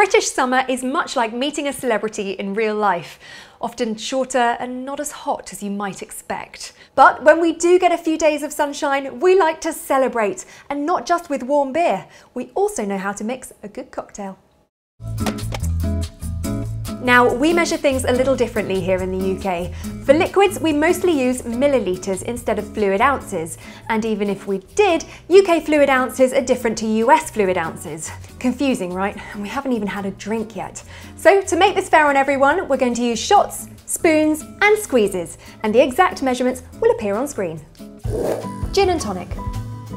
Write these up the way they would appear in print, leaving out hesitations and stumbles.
British summer is much like meeting a celebrity in real life, often shorter and not as hot as you might expect. But when we do get a few days of sunshine, we like to celebrate, and not just with warm beer. We also know how to mix a good cocktail. Now, we measure things a little differently here in the UK. For liquids, we mostly use millilitres instead of fluid ounces. And even if we did, UK fluid ounces are different to US fluid ounces. Confusing, right? And we haven't even had a drink yet. So to make this fair on everyone, we're going to use shots, spoons and squeezes. And the exact measurements will appear on screen. Gin and tonic.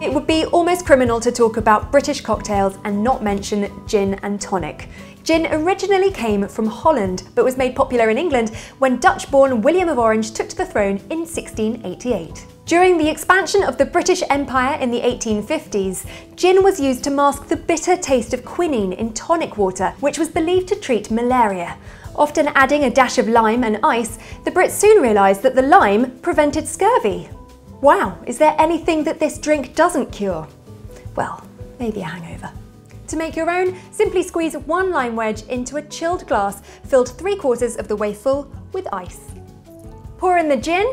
It would be almost criminal to talk about British cocktails and not mention gin and tonic. Gin originally came from Holland, but was made popular in England when Dutch-born William of Orange took to the throne in 1688. During the expansion of the British Empire in the 1850s, gin was used to mask the bitter taste of quinine in tonic water, which was believed to treat malaria. Often adding a dash of lime and ice, the Brits soon realised that the lime prevented scurvy. Wow, is there anything that this drink doesn't cure? Well, maybe a hangover. To make your own, simply squeeze one lime wedge into a chilled glass filled 3/4 of the way full with ice. Pour in the gin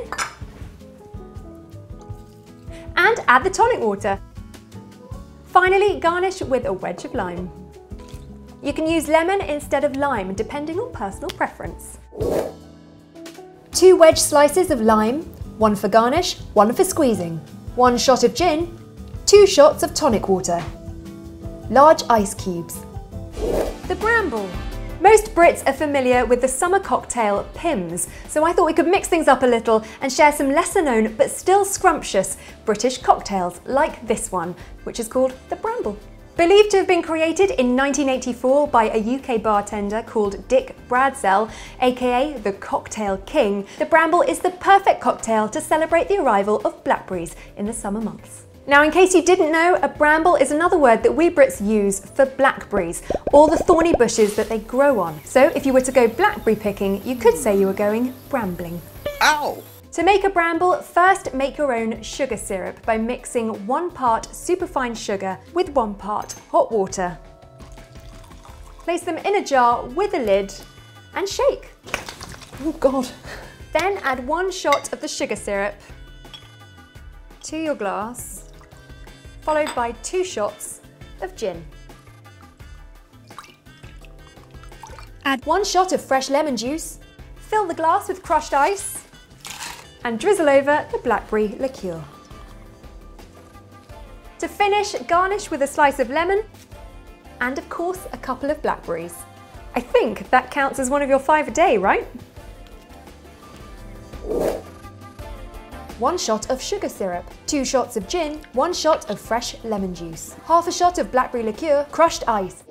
and add the tonic water. Finally, garnish with a wedge of lime. You can use lemon instead of lime, depending on personal preference. 2 wedge slices of lime, 1 for garnish, 1 for squeezing. 1 shot of gin, 2 shots of tonic water. Large ice cubes. The Bramble. Most Brits are familiar with the summer cocktail Pimm's, so I thought we could mix things up a little and share some lesser known but still scrumptious British cocktails like this one, which is called the Bramble. Believed to have been created in 1984 by a UK bartender called Dick Bradsell, aka the Cocktail King, the Bramble is the perfect cocktail to celebrate the arrival of blackberries in the summer months. Now, in case you didn't know, a bramble is another word that we Brits use for blackberries, or the thorny bushes that they grow on. So if you were to go blackberry picking, you could say you were going brambling. Ow! To make a bramble, first make your own sugar syrup by mixing 1 part superfine sugar with 1 part hot water. Place them in a jar with a lid and shake. Oh God. Then add 1 shot of the sugar syrup to your glass, followed by 2 shots of gin. Add 1 shot of fresh lemon juice, fill the glass with crushed ice, and drizzle over the blackberry liqueur. To finish, garnish with a slice of lemon and of course a couple of blackberries. I think that counts as one of your 5 a day, right? 1 shot of sugar syrup, 2 shots of gin, 1 shot of fresh lemon juice, half a shot of blackberry liqueur, crushed ice.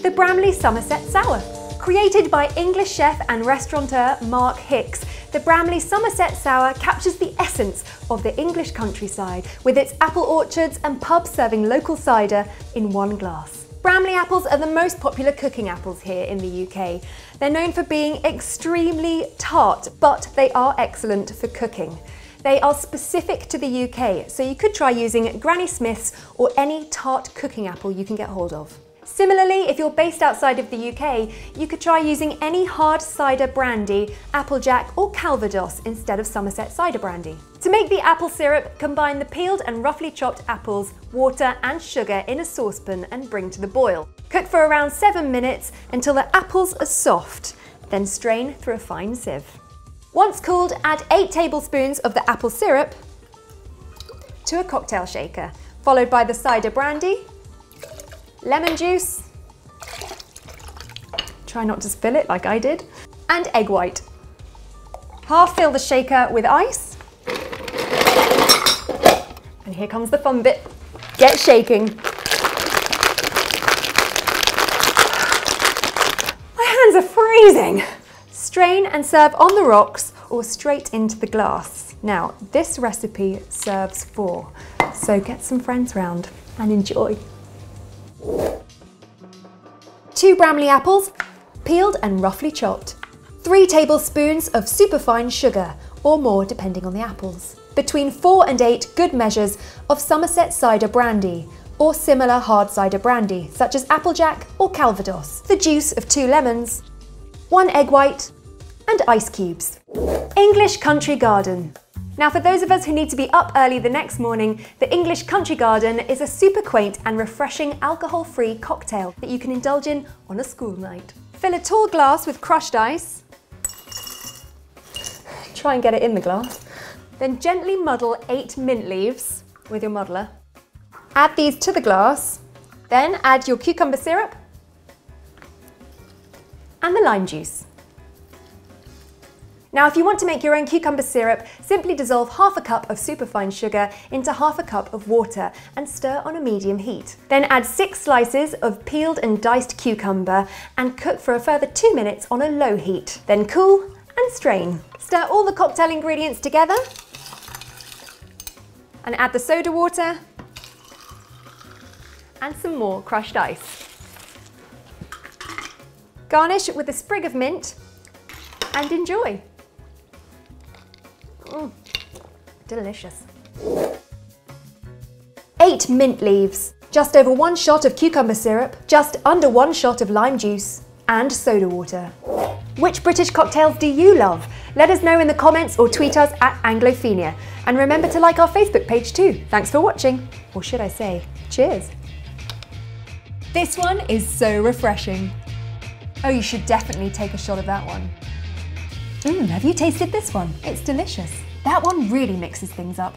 The Bramley Somerset Sour. Created by English chef and restaurateur Mark Hicks, the Bramley Somerset Sour captures the essence of the English countryside with its apple orchards and pubs serving local cider in 1 glass. Bramley apples are the most popular cooking apples here in the UK. They're known for being extremely tart, but they are excellent for cooking. They are specific to the UK, so you could try using Granny Smith's or any tart cooking apple you can get hold of. Similarly, if you're based outside of the UK, you could try using any hard cider brandy, Applejack or Calvados instead of Somerset cider brandy. To make the apple syrup, combine the peeled and roughly chopped apples, water and sugar in a saucepan and bring to the boil. Cook for around 7 minutes until the apples are soft, then strain through a fine sieve. Once cooled, add 8 tablespoons of the apple syrup to a cocktail shaker, followed by the cider brandy, lemon juice, try not to spill it like I did, and egg white. Half fill the shaker with ice, and here comes the fun bit, get shaking. My hands are freezing. Strain and serve on the rocks or straight into the glass. Now, this recipe serves 4, so get some friends round and enjoy. 2 Bramley apples, peeled and roughly chopped. 3 tablespoons of superfine sugar, or more depending on the apples. Between 4 and 8 good measures of Somerset cider brandy. or similar hard cider brandy, such as Applejack or Calvados, the juice of 2 lemons, 1 egg white, and ice cubes. English Country Garden. Now, for those of us who need to be up early the next morning, the English Country Garden is a super quaint and refreshing alcohol-free cocktail that you can indulge in on a school night. Fill a tall glass with crushed ice. Try and get it in the glass. Then gently muddle 8 mint leaves with your muddler. Add these to the glass. Then add your cucumber syrup and the lime juice. Now, if you want to make your own cucumber syrup, simply dissolve half a cup of superfine sugar into half a cup of water and stir on a medium heat. Then add 6 slices of peeled and diced cucumber and cook for a further 2 minutes on a low heat. Then cool and strain. Stir all the cocktail ingredients together and add the soda water and some more crushed ice. Garnish with a sprig of mint and enjoy. Delicious. 8 mint leaves, just over 1 shot of cucumber syrup, just under 1 shot of lime juice, and soda water. Which British cocktails do you love? Let us know in the comments or tweet us at Anglophenia. And remember to like our Facebook page too. Thanks for watching, or should I say, cheers. This one is so refreshing. Oh, you should definitely take a shot of that one. Have you tasted this one? It's delicious. That one really mixes things up.